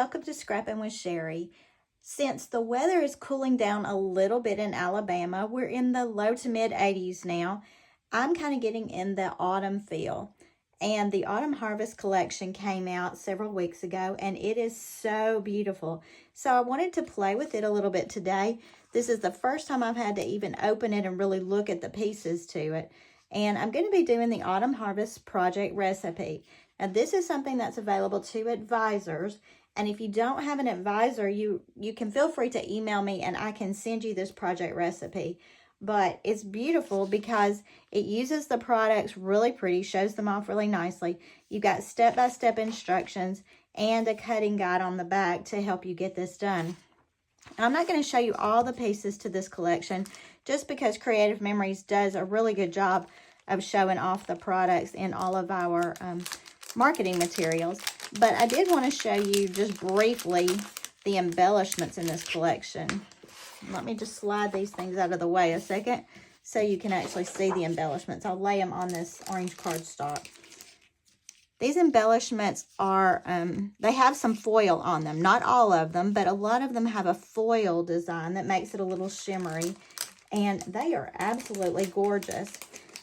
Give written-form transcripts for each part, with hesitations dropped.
welcome to Scrappin with Sheri. Since the weather is cooling down a little bit in Alabama, we're in the low to mid 80s now. I'm kind of getting in the autumn feel. And the Autumn Harvest collection came out several weeks ago, and it is so beautiful. So I wanted to play with it a little bit today. This is the first time I've had to even open it and really look at the pieces to it. And I'm going to be doing the Autumn Harvest project recipe. Now, this is something that's available to advisors. And if you don't have an advisor, you can feel free to email me and I can send you this project recipe. But it's beautiful because it uses the products really pretty, shows them off really nicely. You've got step-by-step instructions and a cutting guide on the back to help you get this done. I'm not going to show you all the pieces to this collection just because Creative Memories does a really good job of showing off the products in all of our marketing materials. But I did want to show you just briefly the embellishments in this collection. Let me just slide these things out of the way a second so you can actually see the embellishments. I'll lay them on this orange cardstock. These embellishments are, they have some foil on them. Not all of them, but a lot of them have a foil design that makes it a little shimmery. And they are absolutely gorgeous.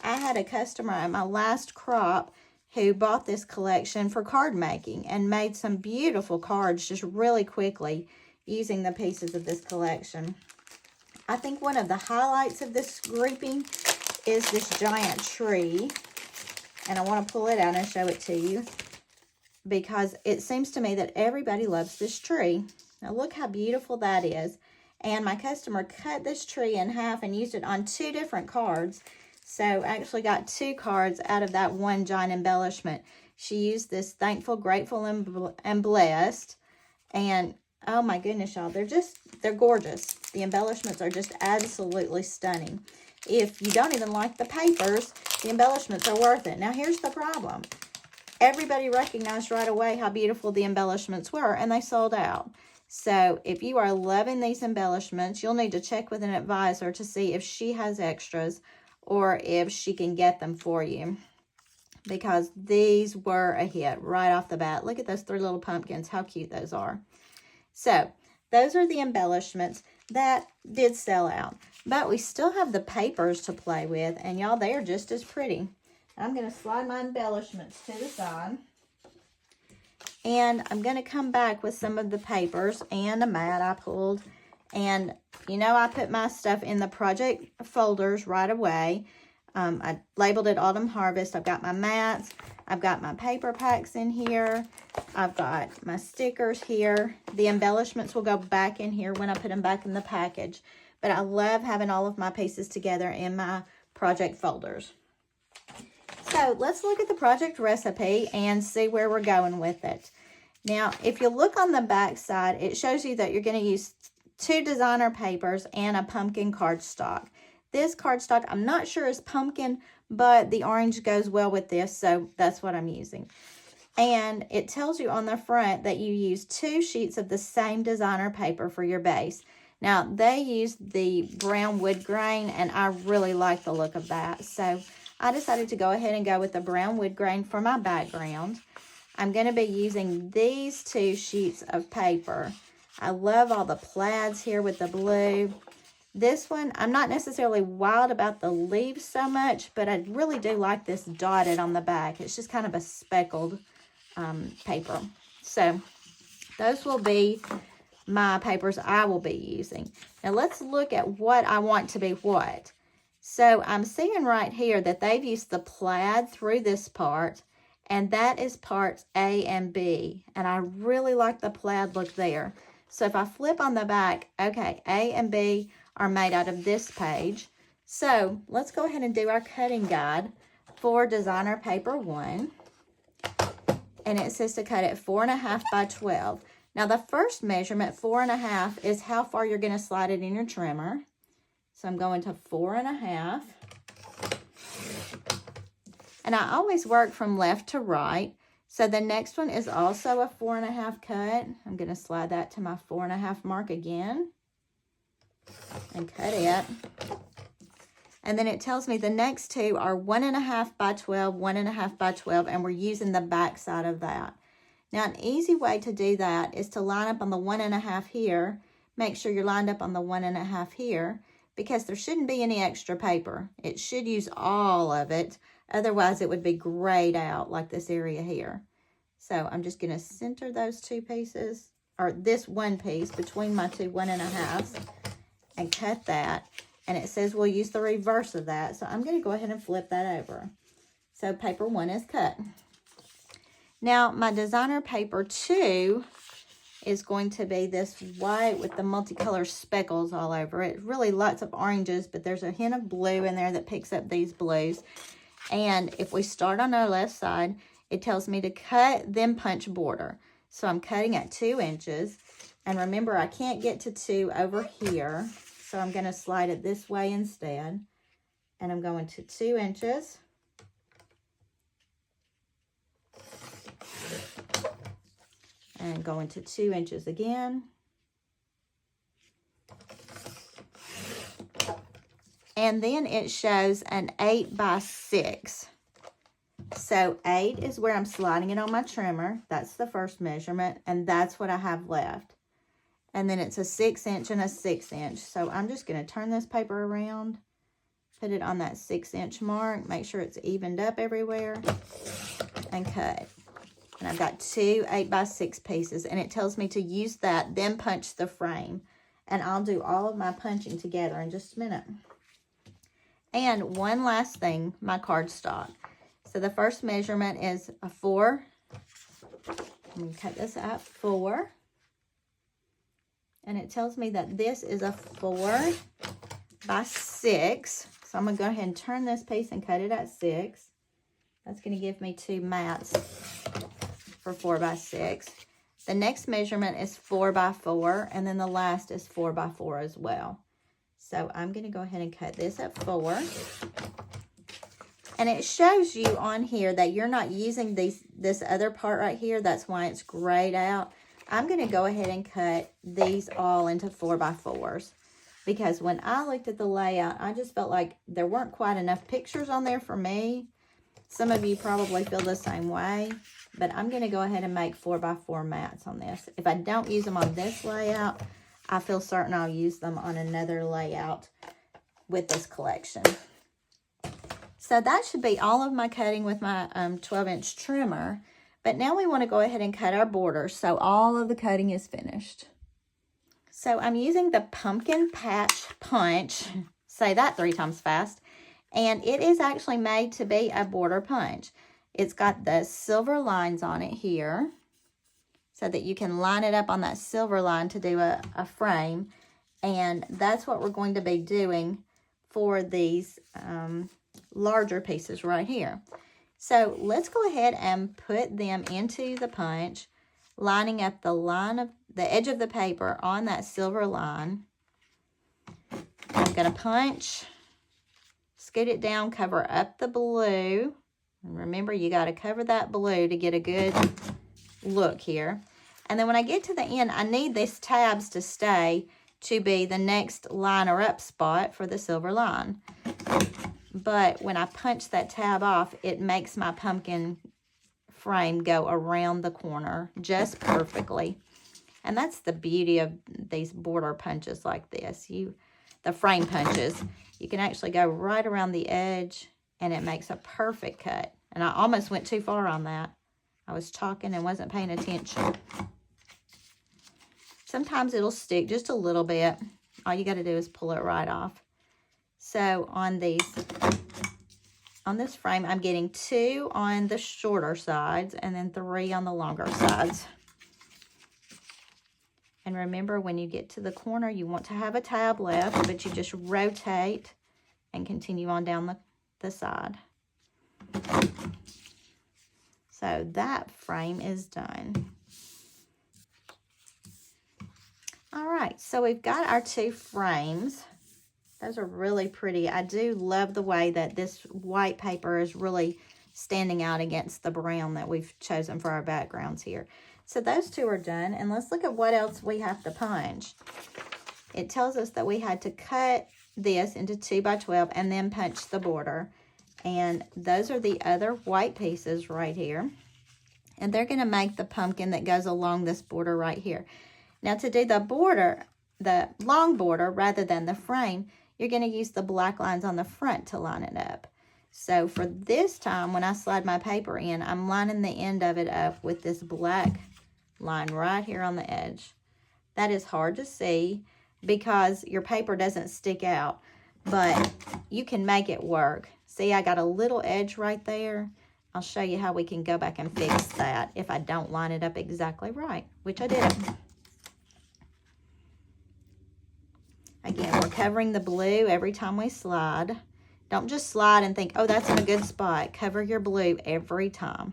I had a customer at my last crop who bought this collection for card making and made some beautiful cards just really quickly using the pieces of this collection. I think one of the highlights of this grouping is this giant tree. And I want to pull it out and show it to you because it seems to me that everybody loves this tree. Now look how beautiful that is. And my customer cut this tree in half and used it on 2 different cards. So I actually got 2 cards out of that one giant embellishment. She used this Thankful, Grateful, and Blessed. And oh my goodness, y'all, they're gorgeous. The embellishments are just absolutely stunning. If you don't even like the papers, the embellishments are worth it. Now, here's the problem. Everybody recognized right away how beautiful the embellishments were, and they sold out. So, if you are loving these embellishments, you'll need to check with an advisor to see if she has extras or if she can get them for you. Because these were a hit right off the bat. Look at those 3 little pumpkins, how cute those are. So, those are the embellishments that did sell out. But we still have the papers to play with. And y'all, they are just as pretty. I'm going to slide my embellishments to the side. And I'm going to come back with some of the papers and a mat I pulled. And, you know, I put my stuff in the project folders right away. I labeled it Autumn Harvest. I've got my mats. I've got my paper packs in here. I've got my stickers here. The embellishments will go back in here when I put them back in the package. But I love having all of my pieces together in my project folders. So let's look at the project recipe and see where we're going with it. Now, if you look on the back side, it shows you that you're going to use 2 designer papers and a pumpkin cardstock. This cardstock, I'm not sure is pumpkin, but the orange goes well with this, so that's what I'm using. And it tells you on the front that you use 2 sheets of the same designer paper for your base. Now, they use the brown wood grain, and I really like the look of that. So, I decided to go ahead and go with the brown wood grain for my background. I'm going to be using these 2 sheets of paper. I love all the plaids here with the blue. This one, I'm not necessarily wild about the leaves so much, but I really do like this dotted on the back. It's just kind of a speckled paper. So, those will be my papers I will be using. Now, let's look at what I want to be what. So, I'm seeing right here that they've used the plaid through this part, and that is parts A and B. And I really like the plaid look there. So, if I flip on the back, okay, A and B are made out of this page. So, let's go ahead and do our cutting guide for designer paper 1. And it says to cut it 4.5 by 12. Now, the first measurement, 4.5, is how far you're going to slide it in your trimmer. So, I'm going to 4.5. And I always work from left to right. So, the next one is also a 4.5 cut. I'm going to slide that to my 4.5 mark again. And cut it. And then it tells me the next 2 are 1.5 by 12, 1.5 by 12, and we're using the back side of that. Now, an easy way to do that is to line up on the 1.5 here. Make sure you're lined up on the 1.5 here, because there shouldn't be any extra paper. It should use all of it. Otherwise, it would be grayed out like this area here. So I'm just going to center those two pieces, or this one piece between my two 1.5s, and cut that. And it says we'll use the reverse of that. So I'm going to go ahead and flip that over. So paper 1 is cut. Now my designer paper 2 is going to be this white with the multicolor speckles all over it. Really lots of oranges, but there's a hint of blue in there that picks up these blues. And if we start on our left side, it tells me to cut, then punch border. So I'm cutting at 2 inches. And remember, I can't get to 2 over here. So I'm going to slide it this way instead. And I'm going to 2 inches. And going to 2 inches again. And then it shows an 8 by 6. So 8 is where I'm sliding it on my trimmer. That's the first measurement, and that's what I have left. And then it's a 6 inch and a 6 inch. So I'm just going to turn this paper around, put it on that 6 inch mark, make sure it's evened up everywhere, and cut. And I've got 2 8 by 6 pieces, and it tells me to use that, then punch the frame. And I'll do all of my punching together in just a minute. And one last thing, my cardstock. So the first measurement is a 4. I'm going to cut this at 4. And it tells me that this is a 4 by 6. So I'm going to go ahead and turn this piece and cut it at 6. That's going to give me 2 mats for 4 by 6. The next measurement is 4 by 4. And then the last is 4 by 4 as well. So I'm going to go ahead and cut this at 4. And it shows you on here that you're not using this other part right here. That's why it's grayed out. I'm going to go ahead and cut these all into 4 by 4s. Because when I looked at the layout, I just felt like there weren't quite enough pictures on there for me. Some of you probably feel the same way. But I'm going to go ahead and make 4 by 4 mats on this. If I don't use them on this layout, I feel certain I'll use them on another layout with this collection. So that should be all of my cutting with my 12-inch trimmer. But now we want to go ahead and cut our border, so all of the cutting is finished. So I'm using the Pumpkin Patch Punch. Say that 3 times fast. And it is actually made to be a border punch. It's got the silver lines on it here, so that you can line it up on that silver line to do a frame. And that's what we're going to be doing for these larger pieces right here. So let's go ahead and put them into the punch, lining up the edge of the paper on that silver line. I'm going to punch, scoot it down, cover up the blue. And remember, you got to cover that blue to get a good look here. And then when I get to the end, I need these tabs to stay to be the next liner up spot for the silver line. But when I punch that tab off, it makes my pumpkin frame go around the corner just perfectly. And that's the beauty of these border punches like this. The frame punches, you can actually go right around the edge, and it makes a perfect cut. And I almost went too far on that. I was talking and wasn't paying attention. Sometimes it'll stick just a little bit. All you got to do is pull it right off. So on this frame, I'm getting 2 on the shorter sides and then 3 on the longer sides. And remember, when you get to the corner, you want to have a tab left, but you just rotate and continue on down the side. So that frame is done. All right, so we've got our 2 frames. Those are really pretty. I do love the way that this white paper is really standing out against the brown that we've chosen for our backgrounds here. So those 2 are done, and let's look at what else we have to punch. It tells us that we had to cut this into 2 by 12 and then punch the border. And those are the other white pieces right here. And they're going to make the pumpkin that goes along this border right here. Now to do the border, the long border rather than the frame, you're going to use the black lines on the front to line it up. So for this time, when I slide my paper in, I'm lining the end of it up with this black line right here on the edge. That is hard to see because your paper doesn't stick out, but you can make it work. See, I got a little edge right there. I'll show you how we can go back and fix that if I don't line it up exactly right, which I didn't. Again, we're covering the blue every time we slide. Don't just slide and think, oh, that's in a good spot. Cover your blue every time.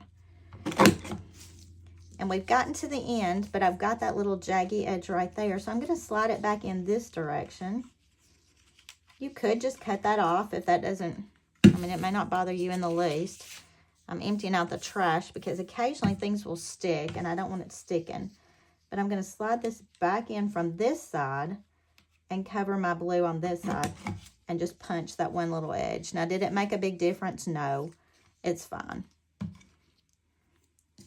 And we've gotten to the end, but I've got that little jaggy edge right there. So I'm going to slide it back in this direction. You could just cut that off if that doesn't, I mean, it may not bother you in the least. I'm emptying out the trash because occasionally things will stick and I don't want it sticking. But I'm going to slide this back in from this side and cover my blue on this side and just punch that one little edge. Now, did it make a big difference? No, it's fine.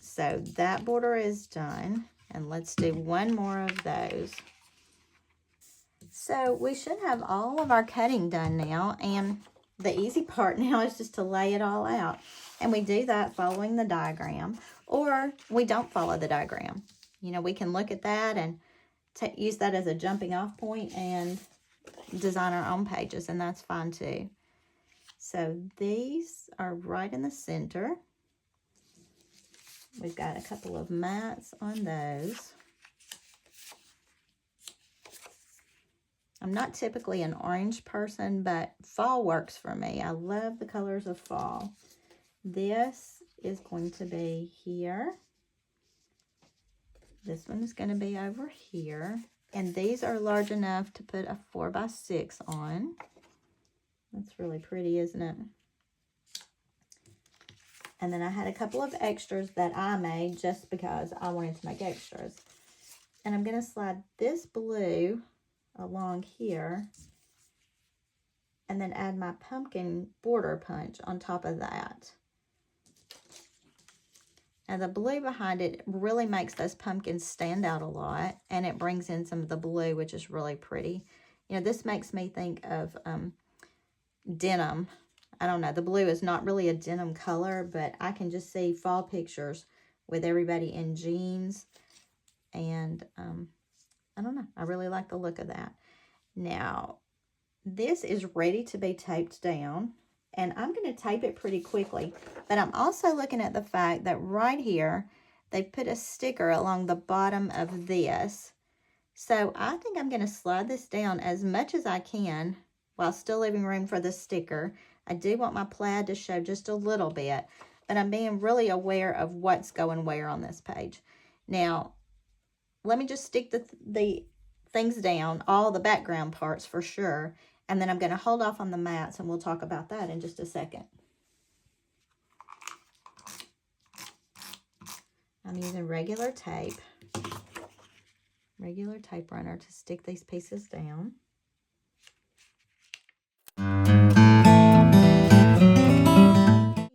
So that border is done, and let's do one more of those. So we should have all of our cutting done now, and the easy part now is just to lay it all out. And we do that following the diagram, or we don't follow the diagram. You know, we can look at that and use that as a jumping off point and design our own pages, and that's fine too. So these are right in the center. We've got a couple of mats on those. I'm not typically an orange person, but fall works for me. I love the colors of fall. This is going to be here. This one is going to be over here. And these are large enough to put a 4x6 on. That's really pretty, isn't it? And then I had a couple of extras that I made just because I wanted to make extras. And I'm going to slide this blue along here and then add my pumpkin border punch on top of that. Now the blue behind it really makes those pumpkins stand out a lot, and it brings in some of the blue, which is really pretty. You know, this makes me think of denim. I don't know, the blue is not really a denim color, but I can just see fall pictures with everybody in jeans. And I don't know, I really like the look of that. Now, this is ready to be taped down, and I'm going to tape it pretty quickly. But I'm also looking at the fact that right here, they've put a sticker along the bottom of this. So I think I'm going to slide this down as much as I can while still leaving room for the sticker. I do want my plaid to show just a little bit, but I'm being really aware of what's going where on this page. Now, let me just stick the things down, all the background parts for sure, and then I'm going to hold off on the mats, and we'll talk about that in just a second. I'm using regular tape runner to stick these pieces down.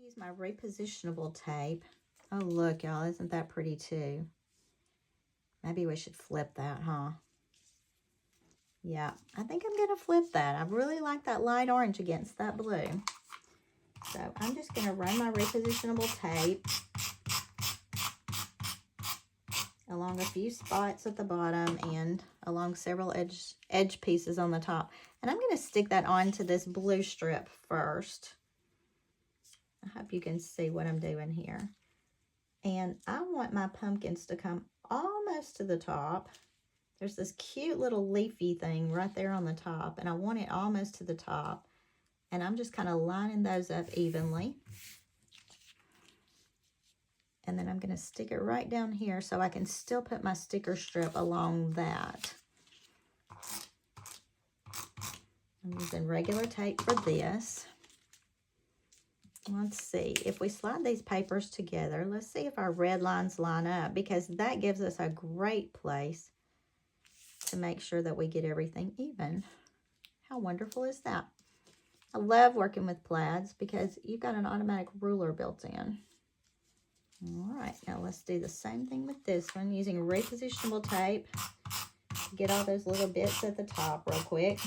Use my repositionable tape. Oh, look, y'all, isn't that pretty too? Maybe we should flip that, huh? Yeah, I think I'm going to flip that. I really like that light orange against that blue. So I'm just going to run my repositionable tape along a few spots at the bottom and along several edge pieces on the top. And I'm going to stick that onto this blue strip first. I hope you can see what I'm doing here. And I want my pumpkins to come almost to the top. There's this cute little leafy thing right there on the top, and I want it almost to the top. And I'm just kind of lining those up evenly. And then I'm going to stick it right down here so I can still put my sticker strip along that. I'm using regular tape for this. Let's see, if we slide these papers together, let's see if our red lines line up, because that gives us a great place to make sure that we get everything even. How wonderful is that? I love working with plaids because you've got an automatic ruler built in. All right, now let's do the same thing with this one using repositionable tape. Get all those little bits at the top real quick.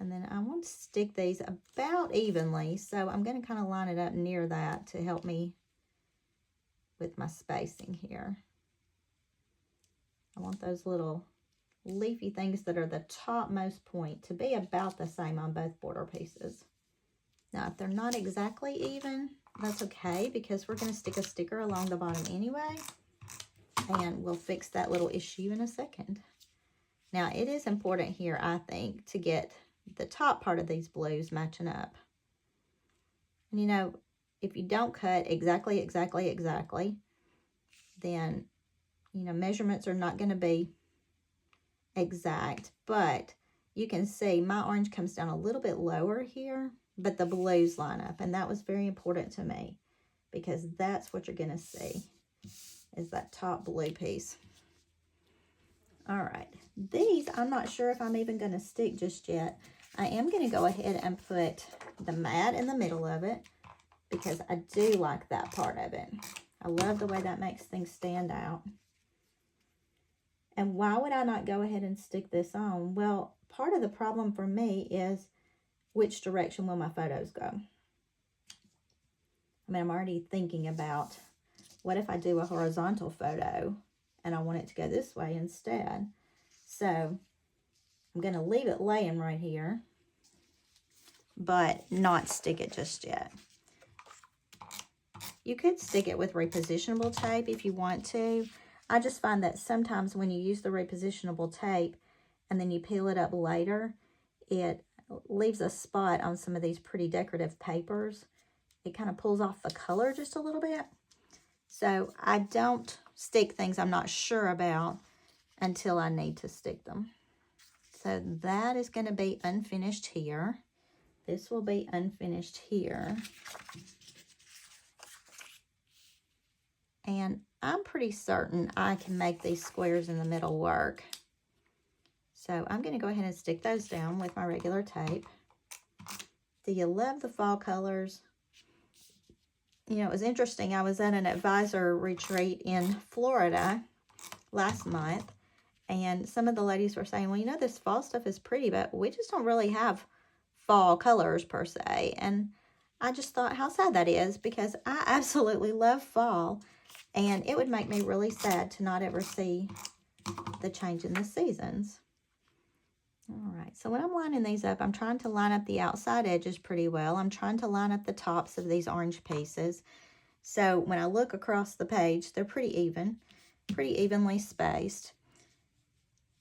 And then I want to stick these about evenly, so I'm going to kind of line it up near that to help me with my spacing here. I want those little leafy things that are the topmost point to be about the same on both border pieces. Now, if they're not exactly even, that's okay, because we're going to stick a sticker along the bottom anyway, and we'll fix that little issue in a second. Now, it is important here, I think, to get the top part of these blues matching up. And you know, if you don't cut exactly, then, you know, measurements are not going to be exact, but you can see my orange comes down a little bit lower here, but the blues line up, and that was very important to me because that's what you're going to see is that top blue piece. All right, these I'm not sure if I'm even going to stick just yet. I am going to go ahead and put the mat in the middle of it because I do like that part of it. I love the way that makes things stand out. And why would I not go ahead and stick this on? Well, part of the problem for me is which direction will my photos go? I mean, I'm already thinking about what if I do a horizontal photo and I want it to go this way instead. So I'm going to leave it laying right here, but not stick it just yet. You could stick it with repositionable tape if you want to. I just find that sometimes when you use the repositionable tape and then you peel it up later, it leaves a spot on some of these pretty decorative papers. It kind of pulls off the color just a little bit. So I don't stick things I'm not sure about until I need to stick them. So that is going to be unfinished here. This will be unfinished here. And I'm pretty certain I can make these squares in the middle work. So I'm going to go ahead and stick those down with my regular tape. Do you love the fall colors? You know, it was interesting. I was at an advisor retreat in Florida last month, and some of the ladies were saying, well, you know, this fall stuff is pretty, but we just don't really have fall colors per se. And I just thought how sad that is, because I absolutely love fall, and it would make me really sad to not ever see the change in the seasons. All right, so when I'm lining these up, I'm trying to line up the outside edges pretty well. I'm trying to line up the tops of these orange pieces. So when I look across the page, they're pretty evenly spaced.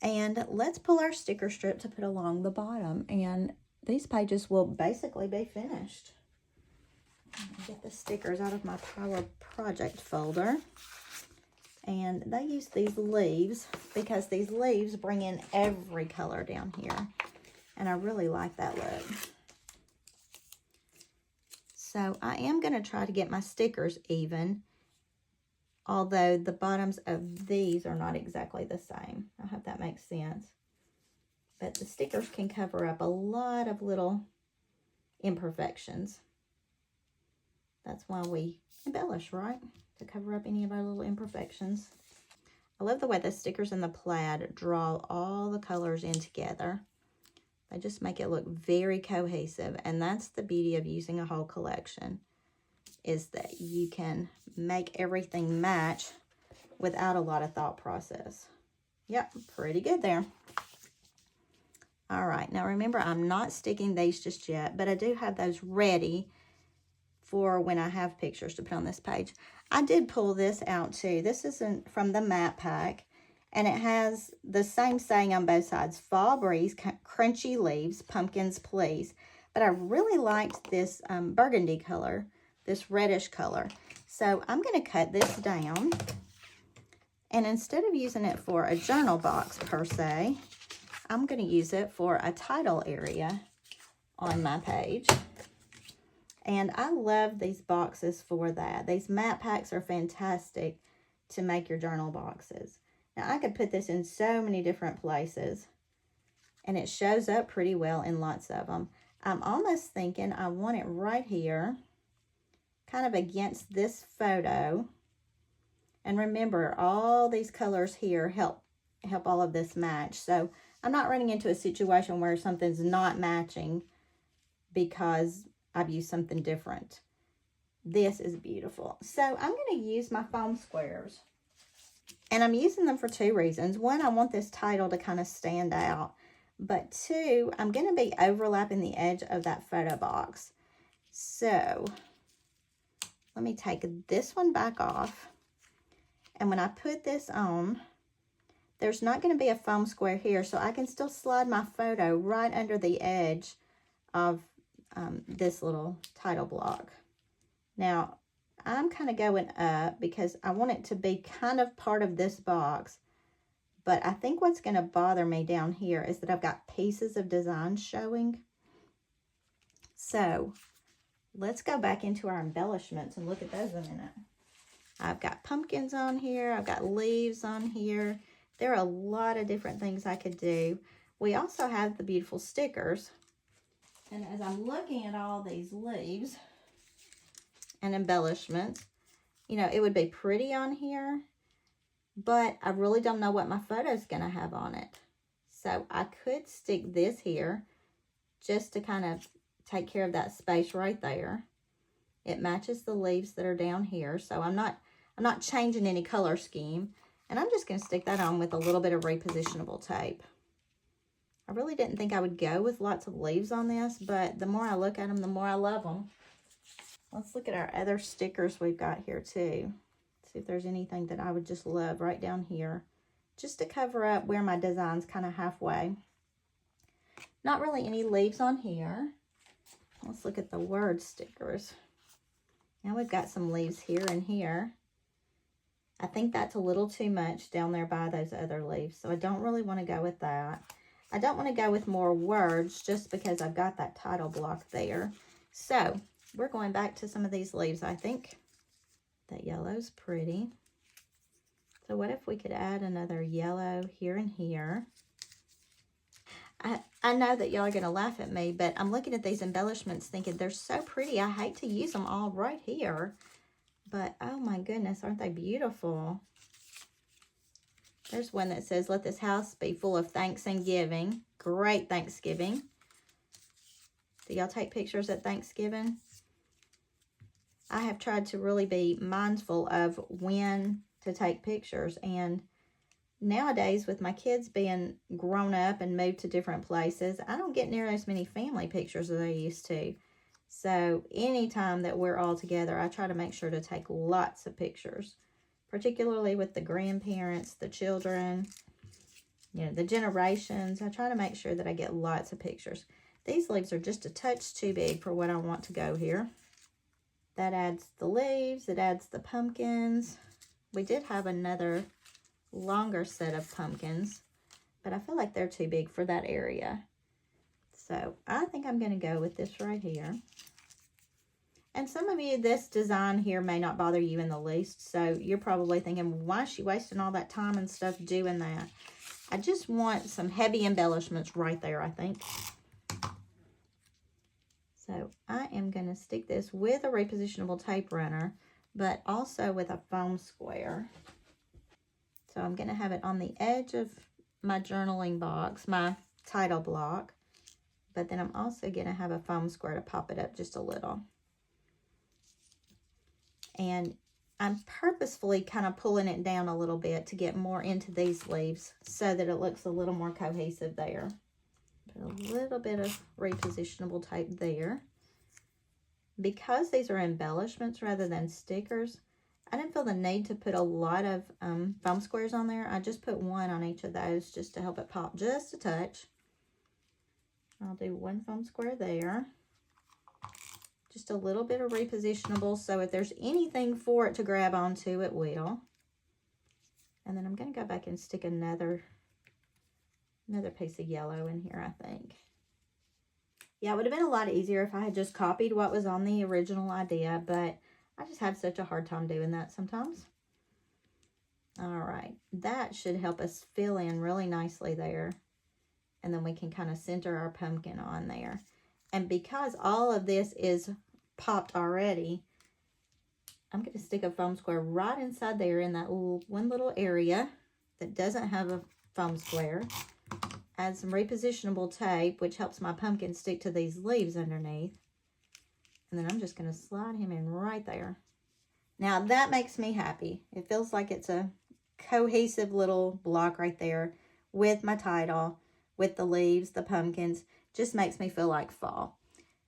And let's pull our sticker strip to put along the bottom, and these pages will basically be finished. Get the stickers out of my Power Project folder. And they use these leaves because these leaves bring in every color down here. And I really like that look. So I am going to try to get my stickers even, although the bottoms of these are not exactly the same. I hope that makes sense. But the stickers can cover up a lot of little imperfections. That's why we embellish, right? To cover up any of our little imperfections. I love the way the stickers in the plaid draw all the colors in together. They just make it look very cohesive, and that's the beauty of using a whole collection, is that you can make everything match without a lot of thought process. Yep, pretty good there. All right, now remember, I'm not sticking these just yet, but I do have those ready for when I have pictures to put on this page. I did pull this out too. This isn't from the map pack, and it has the same saying on both sides: fall breeze, crunchy leaves, pumpkins please. But I really liked this burgundy color, this reddish color. So I'm going to cut this down, and instead of using it for a journal box per se, I'm going to use it for a title area on my page. And I love these boxes for that. These map packs are fantastic to make your journal boxes. Now, I could put this in so many different places, and it shows up pretty well in lots of them. I'm almost thinking I want it right here, kind of against this photo, And remember, all these colors here help all of this match. So I'm not running into a situation where something's not matching because I've used something different. This is beautiful. So I'm going to use my foam squares. And I'm using them for two reasons. One, I want this title to kind of stand out. But two, I'm going to be overlapping the edge of that photo box. So let me take this one back off. And when I put this on, there's not going to be a foam square here, so I can still slide my photo right under the edge of this little title block. Now, I'm kind of going up because I want it to be kind of part of this box, but I think what's going to bother me down here is that I've got pieces of design showing. So let's go back into our embellishments and look at those in a minute. I've got pumpkins on here. I've got leaves on here. There are a lot of different things I could do. We also have the beautiful stickers. And as I'm looking at all these leaves and embellishments, you know, it would be pretty on here, but I really don't know what my photo's going to have on it. So I could stick this here just to kind of take care of that space right there. It matches the leaves that are down here, so I'm not changing any color scheme. And I'm just going to stick that on with a little bit of repositionable tape. I really didn't think I would go with lots of leaves on this, but the more I look at them, the more I love them. Let's look at our other stickers we've got here too. See if there's anything that I would just love right down here, just to cover up where my design's kind of halfway. Not really any leaves on here. Let's look at the word stickers. Now we've got some leaves here and here. I think that's a little too much down there by those other leaves, so I don't really want to go with that. I don't want to go with more words just because I've got that title block there. So we're going back to some of these leaves, I think. That yellow's pretty. So what if we could add another yellow here and here? I know that y'all are going to laugh at me, but I'm looking at these embellishments thinking they're so pretty. I hate to use them all right here. But, oh my goodness, aren't they beautiful? There's one that says, let this house be full of thanks and giving. Great Thanksgiving. Do y'all take pictures at Thanksgiving? I have tried to really be mindful of when to take pictures. And nowadays, with my kids being grown up and moved to different places, I don't get near as many family pictures as I used to. So anytime that we're all together, I try to make sure to take lots of pictures, particularly with the grandparents, the children, you know, the generations. I try to make sure that I get lots of pictures. These leaves are just a touch too big for what I want to go here. That adds the leaves, it adds the pumpkins. We did have another longer set of pumpkins, but I feel like they're too big for that area. So I think I'm going to go with this right here. And some of you, this design here may not bother you in the least. So you're probably thinking, why is she wasting all that time and stuff doing that? I just want some heavy embellishments right there, I think. So I am going to stick this with a repositionable tape runner, but also with a foam square. So I'm going to have it on the edge of my journaling box, my title block. But then I'm also going to have a foam square to pop it up just a little. And I'm purposefully kind of pulling it down a little bit to get more into these leaves so that it looks a little more cohesive there. Put a little bit of repositionable tape there. Because these are embellishments rather than stickers, I didn't feel the need to put a lot of foam squares on there. I just put one on each of those just to help it pop just a touch. I'll do one foam square there. Just a little bit of repositionable, so if there's anything for it to grab onto, it will. And then I'm going to go back and stick another piece of yellow in here, I think. Yeah, it would have been a lot easier if I had just copied what was on the original idea, but I just have such a hard time doing that sometimes. All right, that should help us fill in really nicely there. And then we can kind of center our pumpkin on there. And because all of this is popped already, I'm going to stick a foam square right inside there in that one little area that doesn't have a foam square. Add some repositionable tape, which helps my pumpkin stick to these leaves underneath. And then I'm just going to slide him in right there. Now that makes me happy. It feels like it's a cohesive little block right there with my title, with the leaves, the pumpkins. Just makes me feel like fall.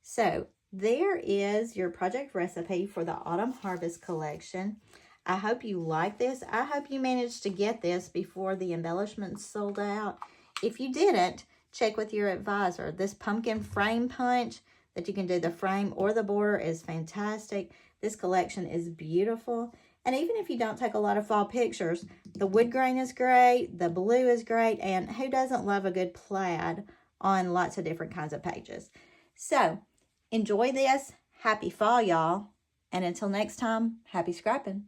So there is your project recipe for the Autumn Harvest collection. I hope you like this. I hope you managed to get this before the embellishments sold out. If you didn't, check with your advisor. This pumpkin frame punch that you can do the frame or the border is fantastic. This collection is beautiful. And even if you don't take a lot of fall pictures, the wood grain is great, the blue is great, and who doesn't love a good plaid on lots of different kinds of pages? So, enjoy this. Happy fall, y'all. And until next time, happy scrapping.